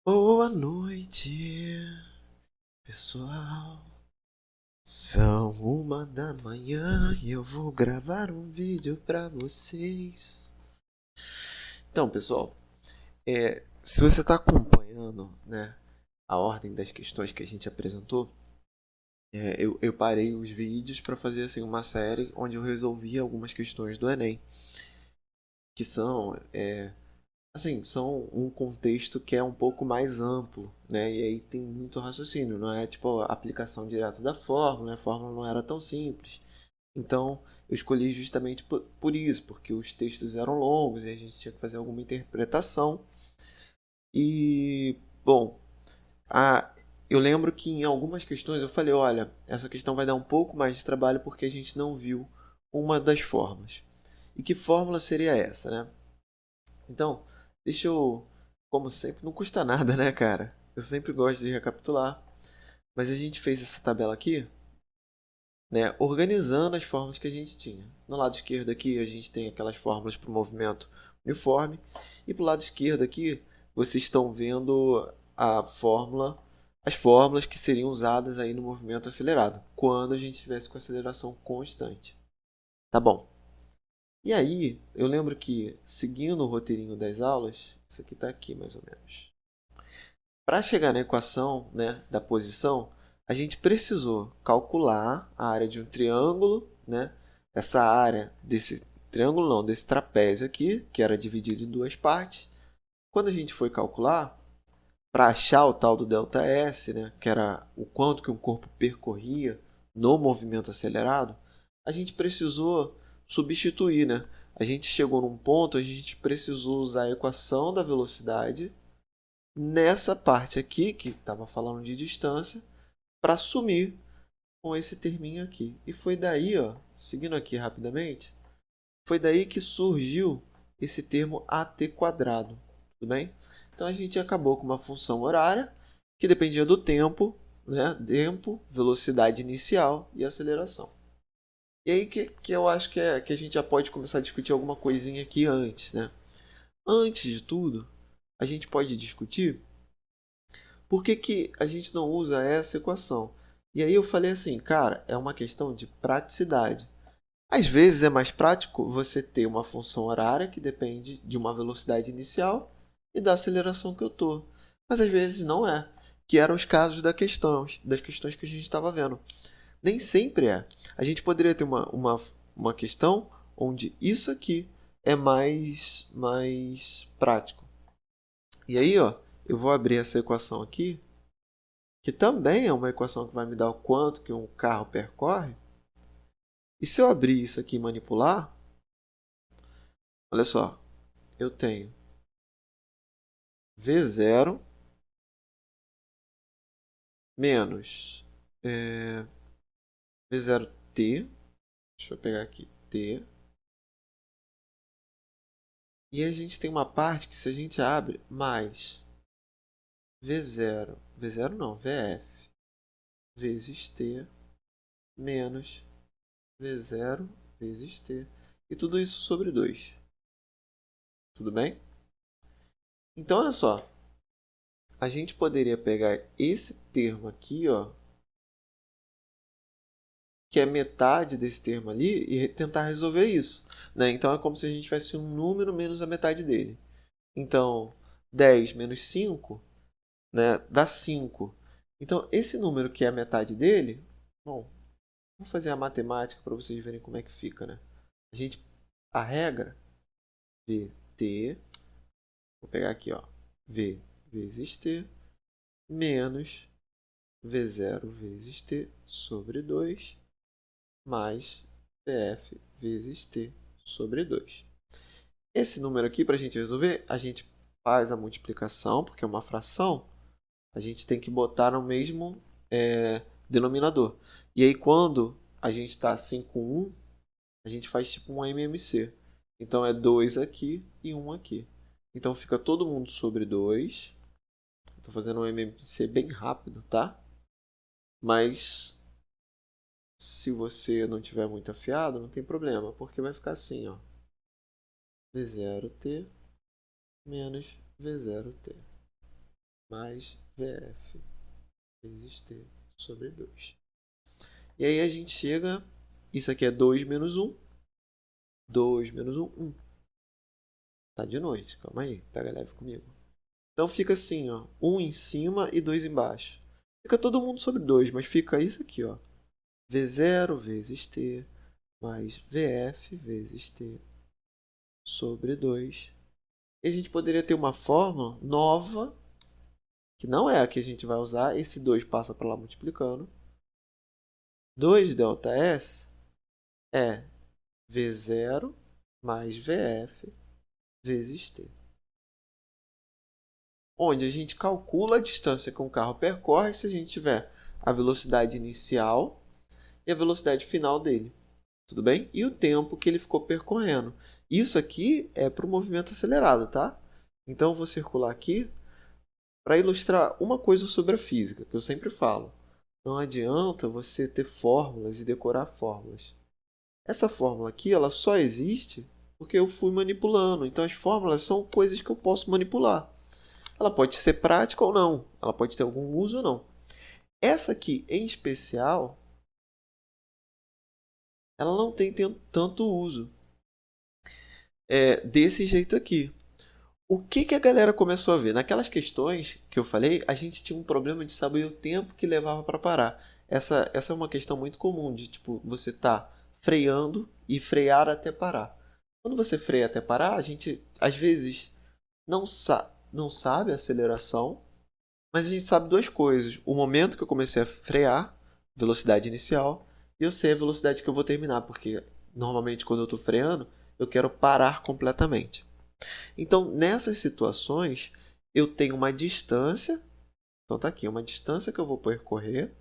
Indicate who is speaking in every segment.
Speaker 1: Boa noite, pessoal. São 1 da manhã e eu vou gravar um vídeo pra vocês. Então, pessoal, se você está acompanhando, né, a ordem das questões que a gente apresentou, eu parei os vídeos para fazer assim uma série onde eu resolvia algumas questões do Enem, que são um contexto que é um pouco mais amplo, né? E aí tem muito raciocínio, não é tipo a aplicação direta da fórmula, né? A fórmula não era tão simples. Então, eu escolhi justamente por isso, porque os textos eram longos e a gente tinha que fazer alguma interpretação. E, bom, eu lembro que em algumas questões eu falei, olha, essa questão vai dar um pouco mais de trabalho porque a gente não viu uma das fórmulas. E que fórmula seria essa, né? Então, deixa eu, como sempre, não custa nada, né, cara? Eu sempre gosto de recapitular. Mas a gente fez essa tabela aqui, né, organizando as fórmulas que a gente tinha. No lado esquerdo aqui, a gente tem aquelas fórmulas para o movimento uniforme. E para o lado esquerdo aqui, vocês estão vendo as fórmulas que seriam usadas aí no movimento acelerado, quando a gente tivesse com aceleração constante. Tá bom. E aí, eu lembro que, seguindo o roteirinho das aulas, isso aqui está aqui mais ou menos. Para chegar na equação, né, da posição, a gente precisou calcular a área de um triângulo, né? Essa área desse triângulo não, desse trapézio aqui, que era dividido em duas partes. Quando a gente foi calcular, para achar o tal do ΔS, né, que era o quanto que um corpo percorria no movimento acelerado, a gente precisou substituir, né? A gente chegou num ponto, a gente precisou usar a equação da velocidade nessa parte aqui, que estava falando de distância, para sumir com esse terminho aqui. E foi daí, ó, seguindo aqui rapidamente, foi daí que surgiu esse termo AT quadrado, tudo bem? Então a gente acabou com uma função horária que dependia do tempo, né? Tempo, velocidade inicial e aceleração. E aí que eu acho que a gente já pode começar a discutir alguma coisinha aqui antes, né? Antes de tudo, a gente pode discutir por que a gente não usa essa equação. E aí eu falei assim, cara, é uma questão de praticidade. Às vezes é mais prático você ter uma função horária que depende de uma velocidade inicial e da aceleração que eu estou. Mas às vezes não é, que eram os casos das questões que a gente estava vendo. Nem sempre é. A gente poderia ter uma questão onde isso aqui é mais prático. E aí, ó, eu vou abrir essa equação aqui, que também é uma equação que vai me dar o quanto que um carro percorre. E se eu abrir isso aqui e manipular, olha só, eu tenho V0 menos V0t, deixa eu pegar aqui, t, e a gente tem uma parte que se a gente abre mais V0 não, VF, vezes t, menos V0 vezes t, e tudo isso sobre 2. Tudo bem? Então, olha só, a gente poderia pegar esse termo aqui, ó, que é metade desse termo ali, e tentar resolver isso. Né? Então é como se a gente tivesse um número menos a metade dele. Então, 10 menos 5, né, dá 5. Então, esse número que é a metade dele, bom, vou fazer a matemática para vocês verem como é que fica. Né? A regra, VT, vou pegar aqui, ó, V vezes T, menos V0 vezes T sobre 2, mais PF vezes T sobre 2. Esse número aqui, para a gente resolver, a gente faz a multiplicação, porque é uma fração, a gente tem que botar no mesmo denominador. E aí, quando a gente está assim com 1, a gente faz tipo um MMC. Então, é 2 aqui e 1 aqui. Então, fica todo mundo sobre 2. Estou fazendo um MMC bem rápido, tá? Mas se você não tiver muito afiado, não tem problema, porque vai ficar assim, ó. V0t menos V0t mais VF vezes T sobre 2. E aí a gente chega, isso aqui é 2 menos 1. 2 menos 1, 1. Tá de noite, calma aí, pega leve comigo. Então fica assim, ó, 1 em cima e 2 embaixo. Fica todo mundo sobre 2, mas fica isso aqui, ó. V0 vezes T mais VF vezes T sobre 2. E a gente poderia ter uma fórmula nova, que não é a que a gente vai usar. Esse 2 passa para lá multiplicando. 2 ΔS é V0 mais VF vezes T. Onde a gente calcula a distância que um carro percorre se a gente tiver a velocidade inicial e a velocidade final dele. Tudo bem? E o tempo que ele ficou percorrendo. Isso aqui é para o movimento acelerado, tá? Então eu vou circular aqui para ilustrar uma coisa sobre a física, que eu sempre falo. Não adianta você ter fórmulas e decorar fórmulas. Essa fórmula aqui, ela só existe porque eu fui manipulando. Então as fórmulas são coisas que eu posso manipular. Ela pode ser prática ou não. Ela pode ter algum uso ou não. Essa aqui, em especial, ela não tem tanto uso. Desse jeito aqui. O que a galera começou a ver? Naquelas questões que eu falei, a gente tinha um problema de saber o tempo que levava para parar. Essa é uma questão muito comum de tipo você tá freando e frear até parar. Quando você freia até parar, a gente às vezes não sabe a aceleração, mas a gente sabe duas coisas. O momento que eu comecei a frear, velocidade inicial, e eu sei a velocidade que eu vou terminar, porque normalmente quando eu estou freando, eu quero parar completamente. Então, nessas situações, eu tenho uma distância. Então, está aqui, uma distância que eu vou percorrer.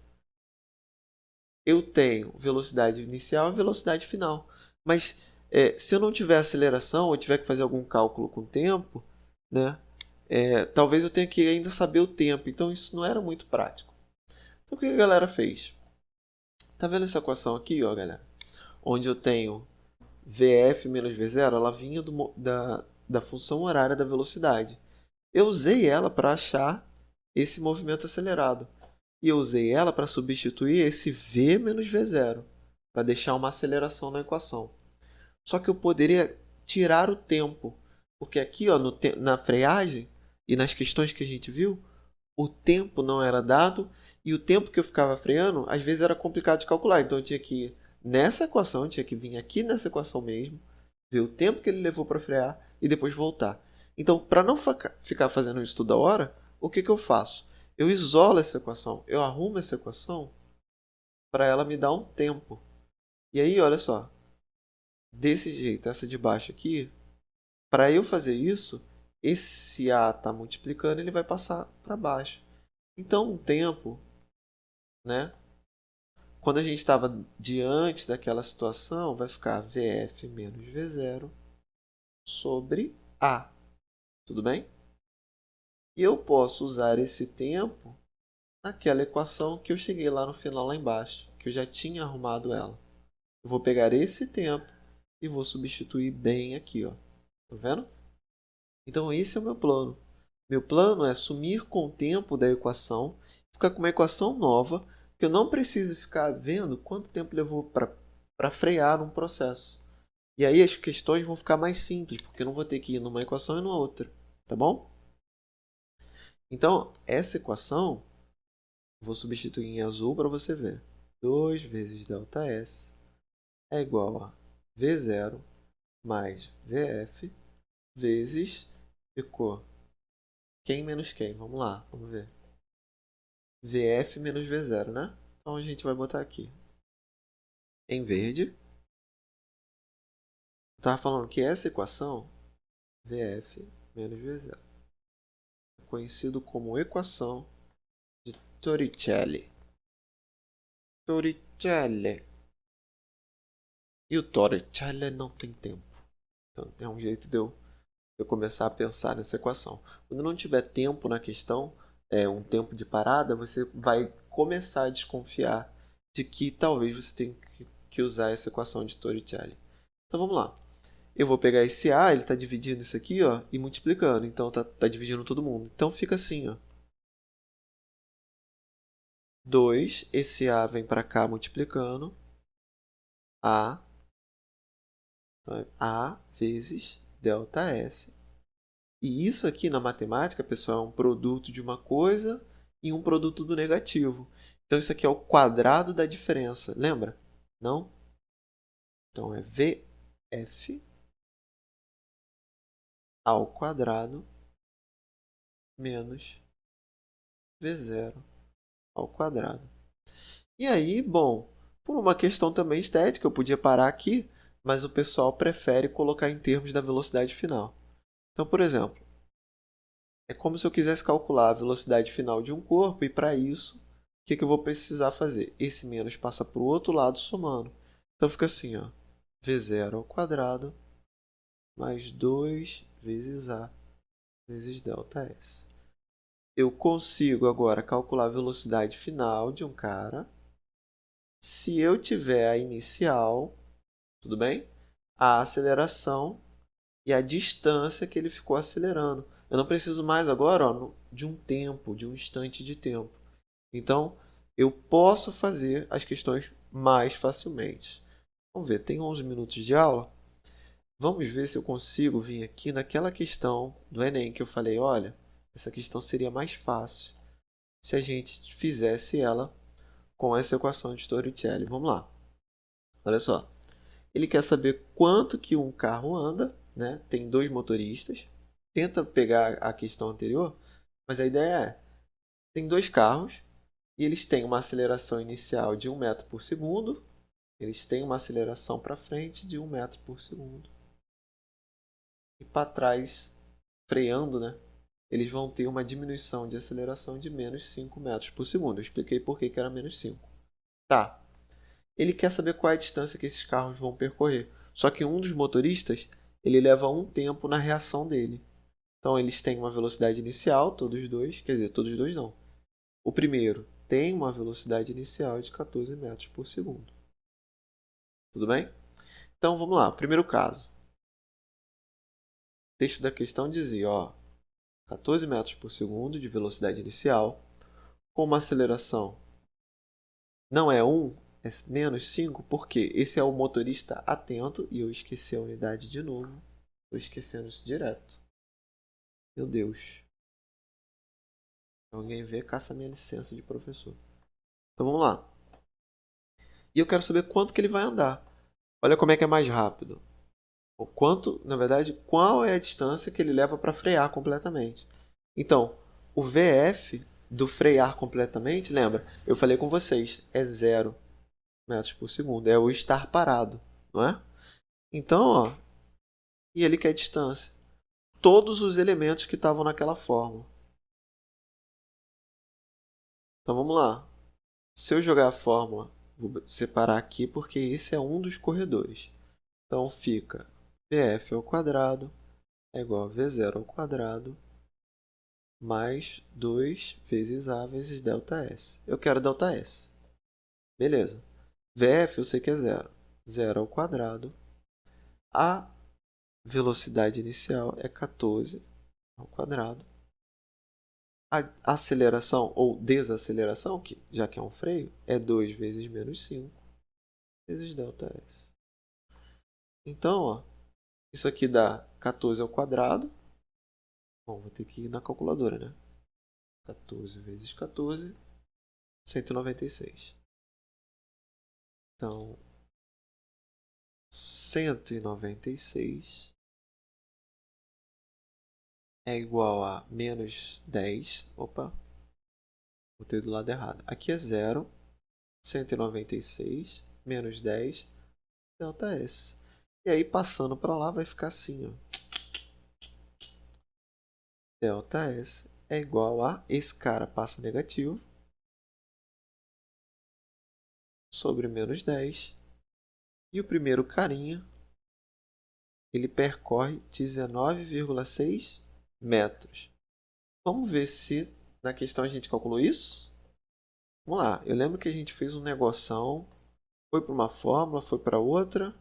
Speaker 1: Eu tenho velocidade inicial e velocidade final. Mas, se eu não tiver aceleração, ou tiver que fazer algum cálculo com o tempo, né, talvez eu tenha que ainda saber o tempo. Então, isso não era muito prático. Então, o que a galera fez? Tá vendo essa equação aqui, ó, galera? Onde eu tenho VF menos V0, ela vinha da função horária da velocidade. Eu usei ela para achar esse movimento acelerado. E eu usei ela para substituir esse V menos V0, para deixar uma aceleração na equação. Só que eu poderia tirar o tempo, porque aqui ó, na freagem e nas questões que a gente viu, o tempo não era dado e o tempo que eu ficava freando, às vezes era complicado de calcular. Então eu tinha que ir nessa equação, eu tinha que vir aqui nessa equação mesmo, ver o tempo que ele levou para frear e depois voltar. Então, para não ficar fazendo isso toda hora, o que eu faço? Eu isolo essa equação, eu arrumo essa equação para ela me dar um tempo. E aí, olha só, desse jeito, essa de baixo aqui, para eu fazer isso, esse A está multiplicando, ele vai passar para baixo. Então, o tempo, né? Quando a gente estava diante daquela situação, vai ficar VF menos V0 sobre A. Tudo bem? E eu posso usar esse tempo naquela equação que eu cheguei lá no final, lá embaixo, que eu já tinha arrumado ela. Eu vou pegar esse tempo e vou substituir bem aqui, ó. Tá vendo? Então esse é o meu plano. Meu plano é sumir com o tempo da equação, ficar com uma equação nova, que eu não preciso ficar vendo quanto tempo levou para frear um processo. E aí as questões vão ficar mais simples, porque eu não vou ter que ir numa equação e numa outra. Tá bom? Então, essa equação, vou substituir em azul para você ver. 2 vezes ΔS é igual a V0 mais VF vezes, ficou quem menos quem? Vamos lá, vamos ver. VF menos V0, né? Então a gente vai botar aqui em verde. Eu estava falando que essa equação, VF menos V0, é conhecido como equação de Torricelli. Torricelli. E o Torricelli não tem tempo. Então é um jeito de eu começar a pensar nessa equação. Quando não tiver tempo na questão, um tempo de parada, você vai começar a desconfiar de que talvez você tenha que usar essa equação de Torricelli. Então vamos lá. Eu vou pegar esse A, ele está dividindo isso aqui, ó, e multiplicando. Então está dividindo todo mundo. Então fica assim, ó. 2, esse A vem para cá multiplicando, A vezes ΔS. E isso aqui na matemática, pessoal, é um produto de uma coisa e um produto do negativo. Então isso aqui é o quadrado da diferença, lembra? Não? Então é VF ao quadrado menos V0 ao quadrado. E aí, bom, por uma questão também estética, eu podia parar aqui, mas o pessoal prefere colocar em termos da velocidade final. Então, por exemplo, é como se eu quisesse calcular a velocidade final de um corpo, e para isso, o que eu vou precisar fazer? Esse menos passa para o outro lado somando. Então fica assim, ó, V0 ao quadrado mais 2 vezes A vezes ΔS. Eu consigo agora calcular a velocidade final de um cara se eu tiver a inicial, tudo bem? A aceleração e a distância que ele ficou acelerando. Eu não preciso mais agora de um tempo, de um instante de tempo. Então, eu posso fazer as questões mais facilmente. Vamos ver, tem 11 minutos de aula. Vamos ver se eu consigo vir aqui naquela questão do Enem que eu falei, olha, essa questão seria mais fácil se a gente fizesse ela com essa equação de Torricelli. Vamos lá. Olha só. Ele quer saber quanto que um carro anda, né? Tem dois motoristas. Tenta pegar a questão anterior, mas a ideia é, tem dois carros e eles têm uma aceleração inicial de 1 metro por segundo. Eles têm uma aceleração para frente de 1 metro por segundo. E para trás, freando, né? Eles vão ter uma diminuição de aceleração de menos 5 metros por segundo. Eu expliquei por que era menos 5. Tá. Ele quer saber qual é a distância que esses carros vão percorrer. Só que um dos motoristas, ele leva um tempo na reação dele. Então eles têm uma velocidade inicial, todos os dois, quer dizer, todos os dois não. O primeiro tem uma velocidade inicial de 14 metros por segundo. Tudo bem? Então vamos lá, primeiro caso. O texto da questão dizia, 14 metros por segundo de velocidade inicial, com uma aceleração não é 1, é menos 5, porque esse é o motorista atento, e eu esqueci a unidade de novo. Estou esquecendo isso direto. Meu Deus. Alguém vê, caça minha licença de professor. Então vamos lá. E eu quero saber quanto que ele vai andar. Olha como é que é mais rápido. O quanto, na verdade, qual é a distância que ele leva para frear completamente. Então, o VF do frear completamente, lembra? Eu falei com vocês, é 0 metros por segundo. É o estar parado, não é? Então, e ele quer a distância. Todos os elementos que estavam naquela fórmula. Então vamos lá. Se eu jogar a fórmula, vou separar aqui porque esse é um dos corredores. Então fica VF ao quadrado é igual a V0 ao quadrado mais 2 vezes A vezes ΔS. Eu quero ΔS. Beleza. VF eu sei que é 0. 0 ao quadrado. A velocidade inicial é 14 ao quadrado. A aceleração ou desaceleração, que já que é um freio, é 2 vezes menos 5 vezes ΔS. Então, isso aqui dá 14 ao quadrado. Bom, vou ter que ir na calculadora, né? 14 vezes 14, 196. Então, 196 é igual a menos 10. Opa, botei do lado errado. Aqui é 0. 196 menos 10 ΔS. E aí, passando para lá, vai ficar assim, ó. ΔS é igual a, esse cara passa negativo, sobre menos 10. E o primeiro carinha, ele percorre 19,6 metros. Vamos ver se na questão a gente calculou isso? Vamos lá, eu lembro que a gente fez um negoção, foi para uma fórmula, foi para outra,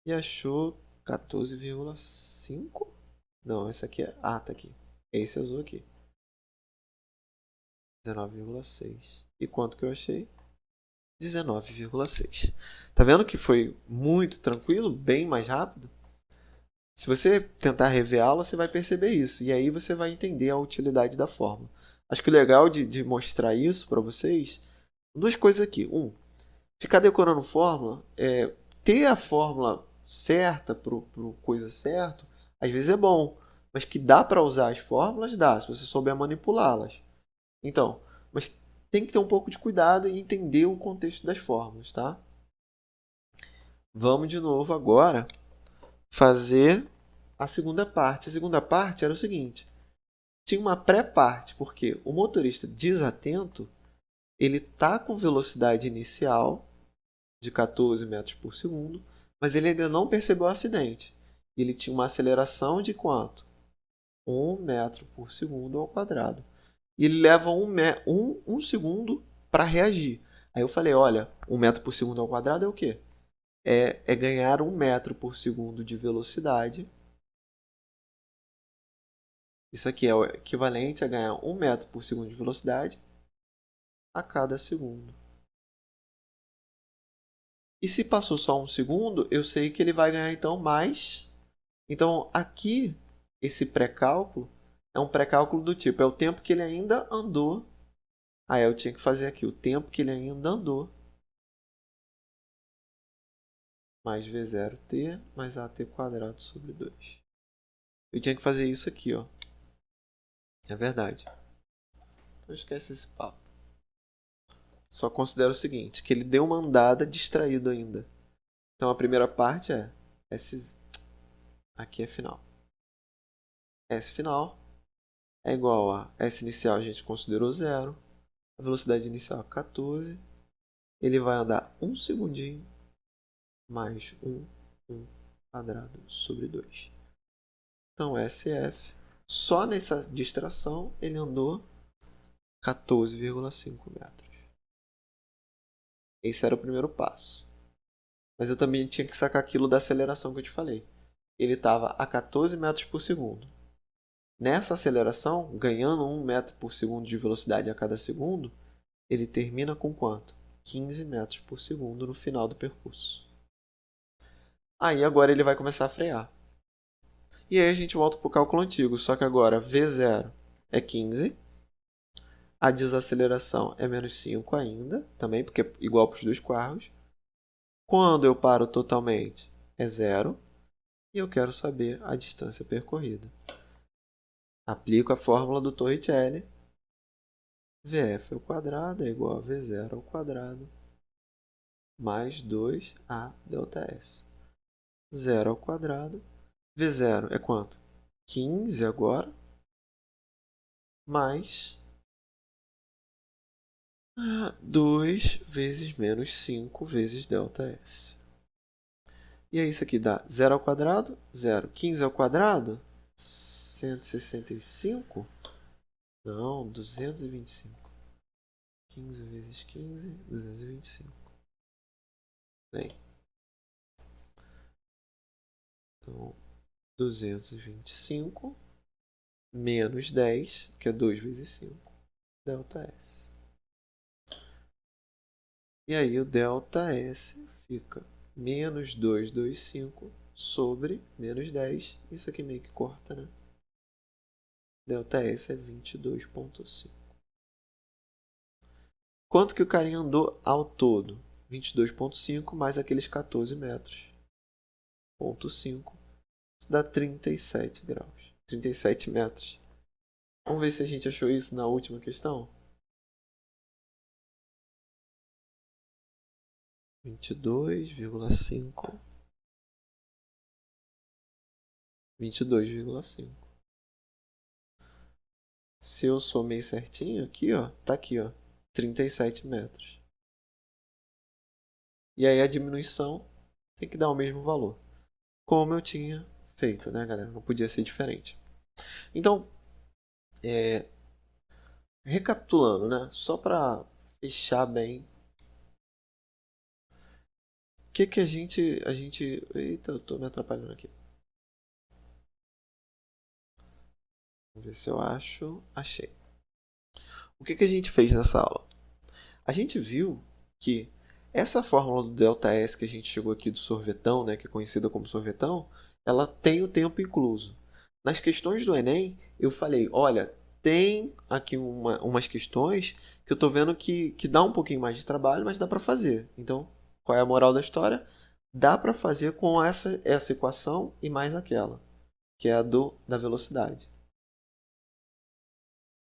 Speaker 1: e achou 14,5? Não, esse aqui é... Ah, tá aqui. É esse azul aqui. 0,14 19,6. E quanto que eu achei? 19,6. Tá vendo que foi muito tranquilo, bem mais rápido? Se você tentar rever a aula, você vai perceber isso. E aí você vai entender a utilidade da fórmula. Acho que o legal de mostrar isso para vocês, duas coisas aqui. Ficar decorando fórmula, ter a fórmula certa para coisa certa, às vezes é bom. Mas que dá para usar as fórmulas, dá, se você souber manipulá-las. Então, mas tem que ter um pouco de cuidado e entender o contexto das fórmulas, tá? Vamos de novo agora fazer a segunda parte. A segunda parte era o seguinte: tinha uma pré-parte, porque o motorista desatento, ele está com velocidade inicial de 14 metros por segundo, mas ele ainda não percebeu o acidente. Ele tinha uma aceleração de quanto? 1 metro por segundo ao quadrado. E ele leva um segundo para reagir. Aí eu falei, olha, 1 metro por segundo ao quadrado é o quê? É ganhar 1 metro por segundo de velocidade. Isso aqui é o equivalente a ganhar 1 metro por segundo de velocidade a cada segundo. E se passou só um segundo, eu sei que ele vai ganhar então mais. Então aqui, esse pré-cálculo é um pré-cálculo do tipo, é o tempo que ele ainda andou. Aí eu tinha que fazer aqui o tempo que ele ainda andou mais V0t mais AT quadrado sobre 2. Eu tinha que fazer isso aqui, ó. É verdade. Não esquece esse papo. Só considera o seguinte, que ele deu uma andada distraído ainda. Então a primeira parte é S. Aqui é final. S final é igual a S inicial, a gente considerou 0. A velocidade inicial é 14. Ele vai andar 1 segundinho mais 1 quadrado sobre 2. Então SF, só nessa distração, ele andou 14,5 metros. Esse era o primeiro passo. Mas eu também tinha que sacar aquilo da aceleração que eu te falei. Ele estava a 14 metros por segundo. Nessa aceleração, ganhando 1 metro por segundo de velocidade a cada segundo, ele termina com quanto? 15 metros por segundo no final do percurso. Aí agora ele vai começar a frear. E aí a gente volta para o cálculo antigo, só que agora V0 é 15, a desaceleração é menos 5 ainda, também, porque é igual para os dois carros. Quando eu paro totalmente é 0, e eu quero saber a distância percorrida. Aplico a fórmula do Torricelli. Vf ao quadrado é igual a V0 ao quadrado mais 2a ΔS. 0 ao quadrado. V0 é quanto? 15 agora. Mais 2 vezes menos 5 vezes ΔS. E aí isso aqui dá 0 ao quadrado, 0. 15 ao quadrado, 165? Não, 225. 15 vezes 15, 225. Bem, então, 225 menos 10, que é 2 vezes 5, ΔS. E aí o ΔS fica menos 225 sobre menos 10. Isso aqui meio que corta, né? ΔS é 22,5. Quanto que o carinha andou ao todo? 22,5 mais aqueles 14 metros. 0,5. Isso dá 37 graus. 37 metros. Vamos ver se a gente achou isso na última questão. 22,5. 22,5. Se eu somei certinho aqui, ó, tá aqui, ó, 37 metros. E aí a diminuição tem que dar o mesmo valor. Como eu tinha feito, né, galera? Não podia ser diferente. Então, recapitulando, né? Só para fechar bem. O que a gente... Eita, eu tô me atrapalhando aqui. Vamos ver se eu acho. Achei. O que a gente fez nessa aula? A gente viu que essa fórmula do ΔS que a gente chegou aqui do sorvetão, né, que é conhecida como sorvetão, ela tem o tempo incluso. Nas questões do Enem, eu falei, olha, tem aqui umas questões que eu estou vendo que dá um pouquinho mais de trabalho, mas dá para fazer. Então, qual é a moral da história? Dá para fazer com essa equação e mais aquela, que é a da velocidade.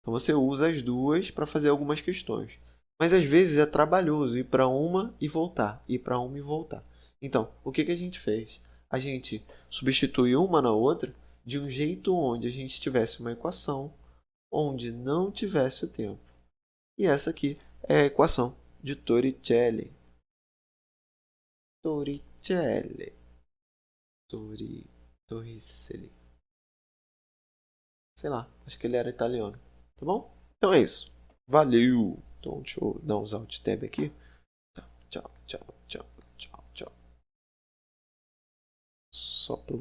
Speaker 1: Então você usa as duas para fazer algumas questões. Mas às vezes é trabalhoso ir para uma e voltar, ir para uma e voltar. Então, o que a gente fez? A gente substituiu uma na outra de um jeito onde a gente tivesse uma equação onde não tivesse o tempo. E essa aqui é a equação de Torricelli. Torricelli. Torricelli. Sei lá, acho que ele era italiano. Tá bom? Então é isso. Valeu! Então deixa eu dar uns alt tab aqui. Tchau, tchau, tchau, tchau, tchau. Só para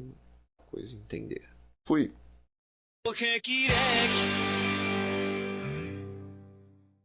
Speaker 1: coisa entender. Fui!